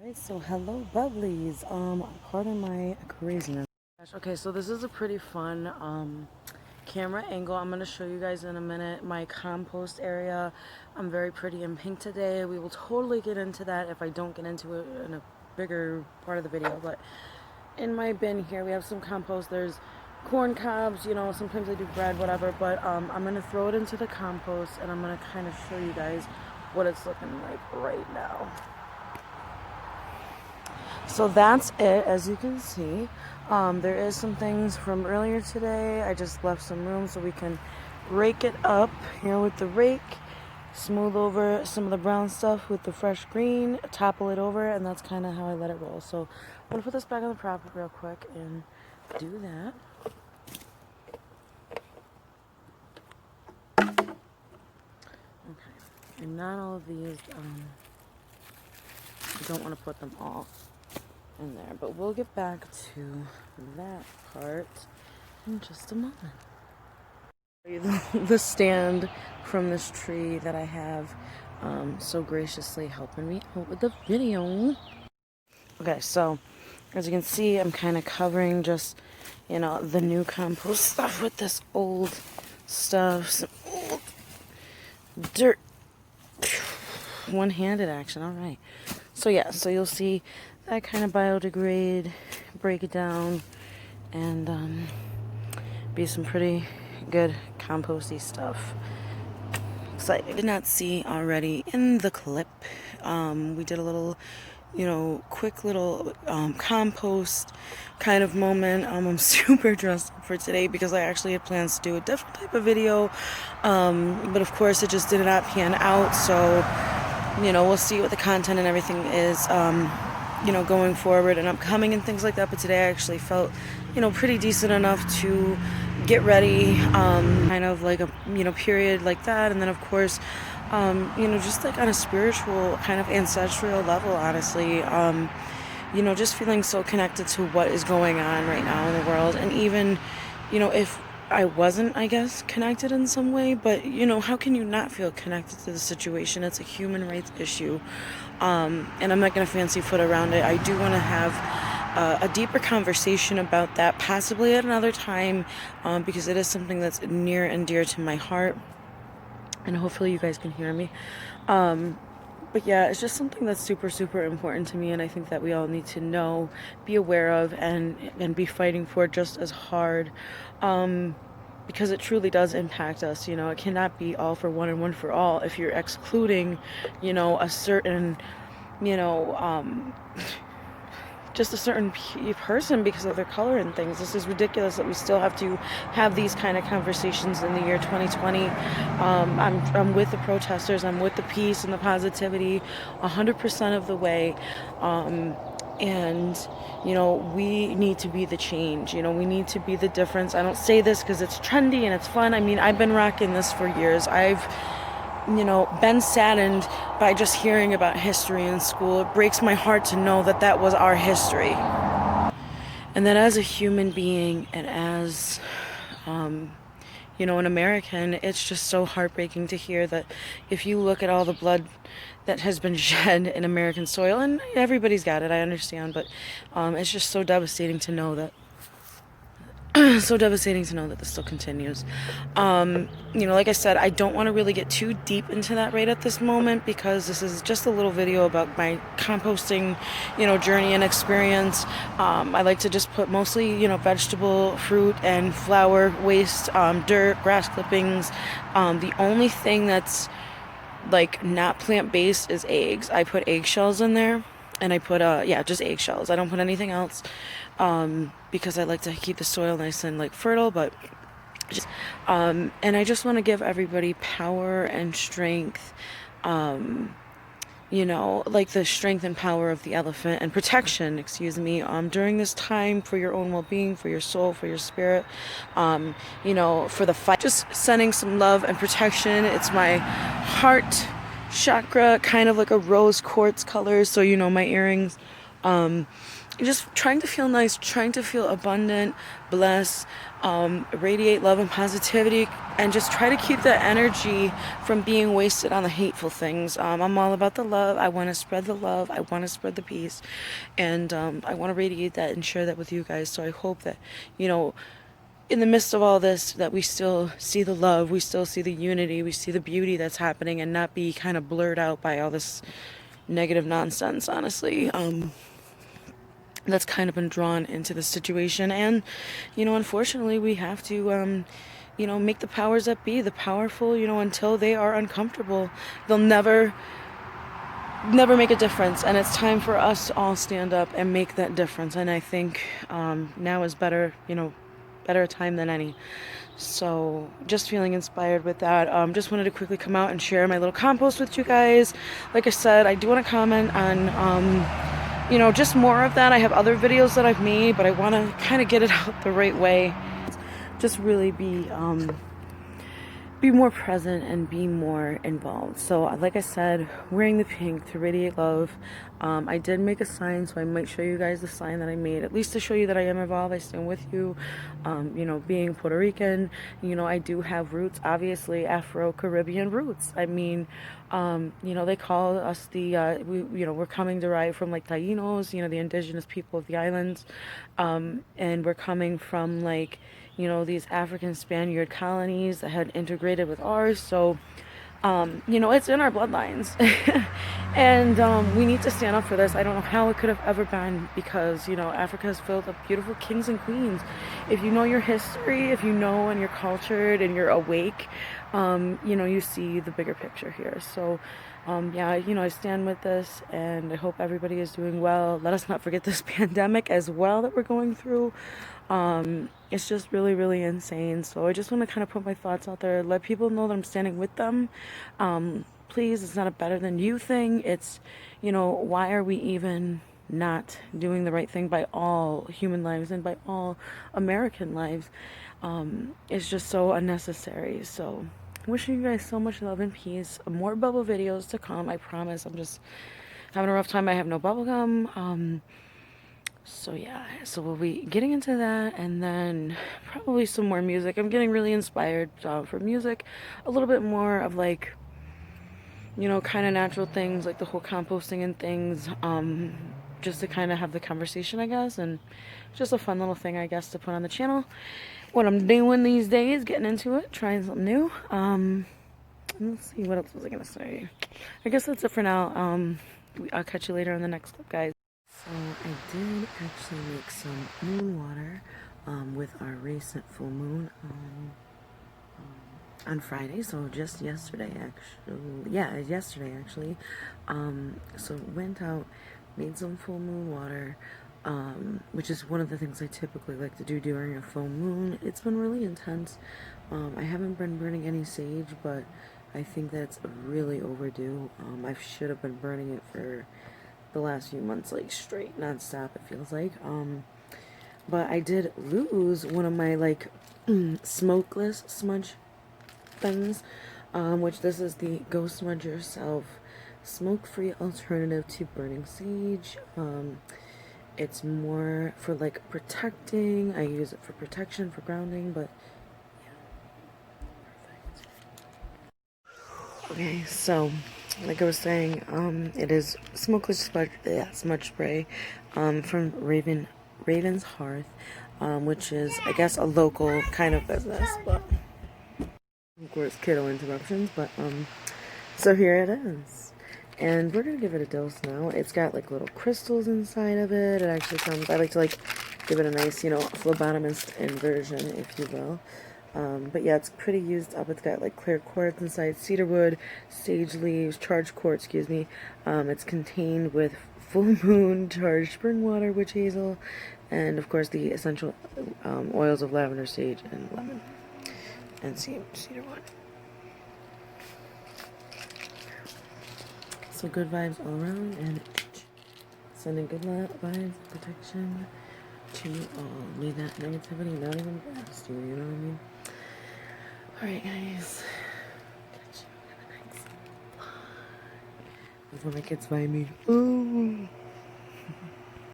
Alright, so hello bubblies. Pardon my craziness. Okay, so this is a pretty fun camera angle. I'm gonna show you guys in a minute my compost area. I'm very pretty in pink today. We will totally get into that if I don't get into it in a bigger part of the video. But in my bin here we have some compost. There's corn cobs, you know, sometimes I do bread, whatever, but I'm gonna throw it into the compost and I'm gonna kind of show you guys what it's looking like right now. So that's it, as you can see. There is some things from earlier today. I just left some room so we can rake it up here with the rake, smooth over some of the brown stuff with the fresh green, topple it over, and that's kind of how I let it roll. So I'm gonna put this back on the prop real quick and do that. Okay, and not all of these, you don't want to put them all in there, but we'll get back to that part in just a moment. The stand from this tree that I have so graciously helping me out with the video. Okay, so as you can see, I'm kind of covering just, you know, the new compost stuff with this old stuff, some old dirt. One-handed action, all right. So yeah, so you'll see that kind of biodegrade, break it down, and be some pretty good composty stuff. Excited. Did not see already in the clip. We did a little, you know, quick little compost kind of moment. I'm super dressed up for today because I actually had plans to do a different type of video, but of course it just did not pan out. So, you know, we'll see what the content and everything is, you know, going forward and upcoming and things like that. But today I actually felt, you know, pretty decent enough to get ready, kind of like a, you know, period like that. And then of course, you know, just like on a spiritual kind of ancestral level, honestly, you know, just feeling so connected to what is going on right now in the world. And even, you know, if I wasn't, I guess, connected in some way, but, you know, how can you not feel connected to the situation? It's a human rights issue, and I'm not going to fancy foot around it. I do want to have a deeper conversation about that, possibly at another time, because it is something that's near and dear to my heart, and hopefully you guys can hear me. But yeah, it's just something that's super, super important to me, and I think that we all need to know, be aware of, and be fighting for just as hard, because it truly does impact us. You know, it cannot be all for one and one for all if you're excluding, you know, a certain, you know, just a certain person because of their color and things. This is ridiculous that we still have to have these kind of conversations in the year 2020. I'm with the protesters. I'm with the peace and the positivity 100% of the way. And, you know, we need to be the change. You know, we need to be the difference. I don't say this because it's trendy and it's fun. I mean, I've been rocking this for years. I've, you know, been saddened by just hearing about history in school. It breaks my heart to know that that was our history. And that as a human being and as, you know, an American, it's just so heartbreaking to hear that if you look at all the blood that has been shed in American soil, and everybody's got it, I understand, but it's just so devastating to know that so devastating to know that this still continues. You know, like I said, I don't want to really get too deep into that right at this moment because this is just a little video about my composting, you know, journey and experience. I like to just put mostly, you know, vegetable, fruit, and flower waste, dirt, grass clippings. The only thing that's like not plant-based is eggs. I put eggshells in there. And I put, yeah, just eggshells. I don't put anything else, because I like to keep the soil nice and, like, fertile, but just, and I just want to give everybody power and strength, you know, like the strength and power of the elephant and protection, excuse me, during this time for your own well-being, for your soul, for your spirit, you know, for the fight. Just sending some love and protection. It's my heart chakra, kind of like a rose quartz color, so you know my earrings Just trying to feel nice, trying to feel abundant, blessed, radiate love and positivity, and just try to keep that energy from being wasted on the hateful things. I'm all about the love. I want to spread the love. I want to spread the peace, and I want to radiate that and share that with you guys. So I hope that, you know, in the midst of all this, that we still see the love, we still see the unity, we see the beauty that's happening, and not be kind of blurred out by all this negative nonsense, honestly. That's kind of been drawn into the situation. And, you know, unfortunately, we have to, you know, make the powers that be, the powerful, you know, until they are uncomfortable, they'll never make a difference. And it's time for us to all stand up and make that difference. And I think now is better, you know, better a time than any. So just feeling inspired with that. Just wanted to quickly come out and share my little compost with you guys. Like I said, I do want to comment on you know, just more of that. I have other videos that I've made, but I want to kind of get it out the right way. Just really be more present and be more involved. So like I said, wearing the pink to radiate love. I did make a sign, so I might show you guys the sign that I made, at least to show you that I am involved. I stand with you. You know, being Puerto Rican, you know, I do have roots, obviously Afro-Caribbean roots. I mean, you know, they call us the you know, we're coming derived from like Tainos, you know, the indigenous people of the islands, and we're coming from like, you know, these African Spaniard colonies that had integrated with ours. So, you know, it's in our bloodlines. And we need to stand up for this. I don't know how it could have ever been, because, you know, Africa is filled with beautiful kings and queens. If you know your history, if you know and you're cultured and you're awake, you know, you see the bigger picture here. So, yeah, you know, I stand with this, and I hope everybody is doing well. Let us not forget this pandemic as well that we're going through. It's just really, really insane. So I just want to kind of put my thoughts out there, let people know that I'm standing with them. Please, it's not a better than you thing. It's, you know, why are we even not doing the right thing by all human lives and by all American lives? It's just so unnecessary. So wishing you guys so much love and peace. More bubble videos to come, I promise. I'm just having a rough time. I have no bubble gum. So yeah, so we'll be getting into that, and then probably some more music. I'm getting really inspired for music, a little bit more of like, you know, kind of natural things, like the whole composting and things, just to kind of have the conversation, I guess, and just a fun little thing, I guess, to put on the channel. What I'm doing these days, getting into it, trying something new. Let's see, what else was I gonna say? I guess that's it for now. I'll catch you later on the next clip, guys. So I did actually make some moon water with our recent full moon on Friday, so just yesterday actually. Yeah, yesterday actually. So went out, made some full moon water, which is one of the things I typically like to do during a full moon. It's been really intense. I haven't been burning any sage, but I think that's really overdue. I should have been burning it for the last few months, like straight, non-stop, it feels like. But I did lose one of my like smokeless smudge things, which this is the Go Smudge Yourself smoke-free alternative to burning sage. It's more for like protecting. I use it for protection, for grounding, but yeah, perfect. Okay, so like I was saying, it is smokeless smudge spray from Raven's Hearth, which is, I guess, a local kind of business, but of course, kiddo interruptions. But so here it is, and we're gonna give it a dose now. It's got like little crystals inside of it. It actually comes. I like to like give it a nice, you know, phlebotomist inversion, if you will. But yeah, it's pretty used up. It's got like clear quartz inside, cedarwood, sage leaves, charged quartz, excuse me. It's contained with full moon charged spring water, witch hazel, and of course the essential oils of lavender, sage, and lemon, and cedarwood. So good vibes all around, and sending good vibes, protection to all. May that negativity not even blast you, you know what I mean? Alright, guys. Catch you in the next vlog. Before my kids find me. Ooh.